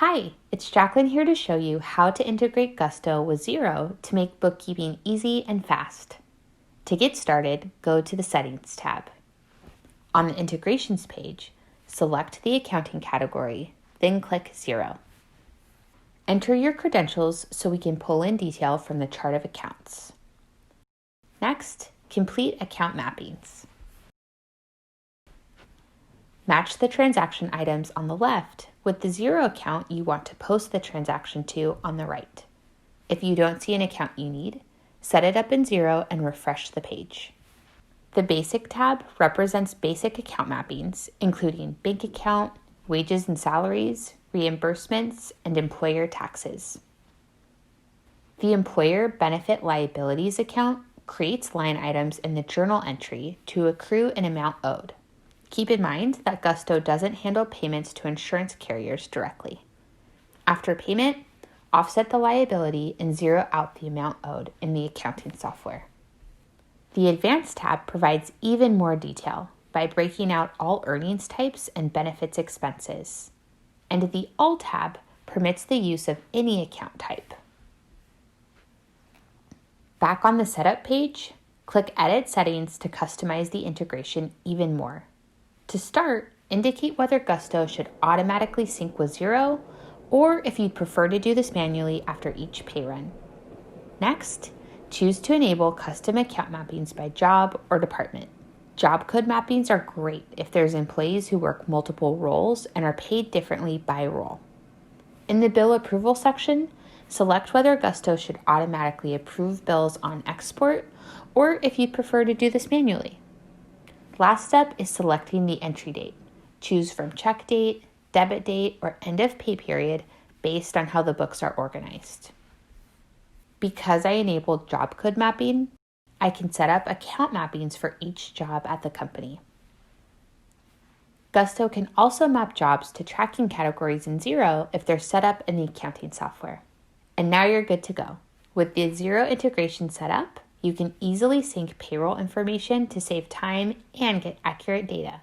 Hi, it's Jacqueline here to show you how to integrate Gusto with Xero to make bookkeeping easy and fast. To get started, go to the Settings tab. On the Integrations page, select the Accounting category, then click Xero. Enter your credentials so we can pull in detail from the chart of accounts. Next, complete account mappings. Match the transaction items on the left with the Xero account you want to post the transaction to on the right. If you don't see an account you need, set it up in Xero and refresh the page. The Basic tab represents basic account mappings, including bank account, wages and salaries, reimbursements, and employer taxes. The Employer Benefit Liabilities account creates line items in the journal entry to accrue an amount owed. Keep in mind that Gusto doesn't handle payments to insurance carriers directly. After payment, offset the liability and zero out the amount owed in the accounting software. The Advanced tab provides even more detail by breaking out all earnings types and benefits expenses. And the All tab permits the use of any account type. Back on the Setup page, click Edit Settings to customize the integration even more. To start, indicate whether Gusto should automatically sync with Xero or if you'd prefer to do this manually after each pay run. Next, choose to enable custom account mappings by job or department. Job code mappings are great if there's employees who work multiple roles and are paid differently by role. In the Bill Approval section, select whether Gusto should automatically approve bills on export or if you'd prefer to do this manually. Last step is selecting the entry date. Choose from check date, debit date, or end of pay period based on how the books are organized. Because I enabled job code mapping, I can set up account mappings for each job at the company. Gusto can also map jobs to tracking categories in Xero if they're set up in the accounting software. And now you're good to go. With the Xero integration set up, you can easily sync payroll information to save time and get accurate data.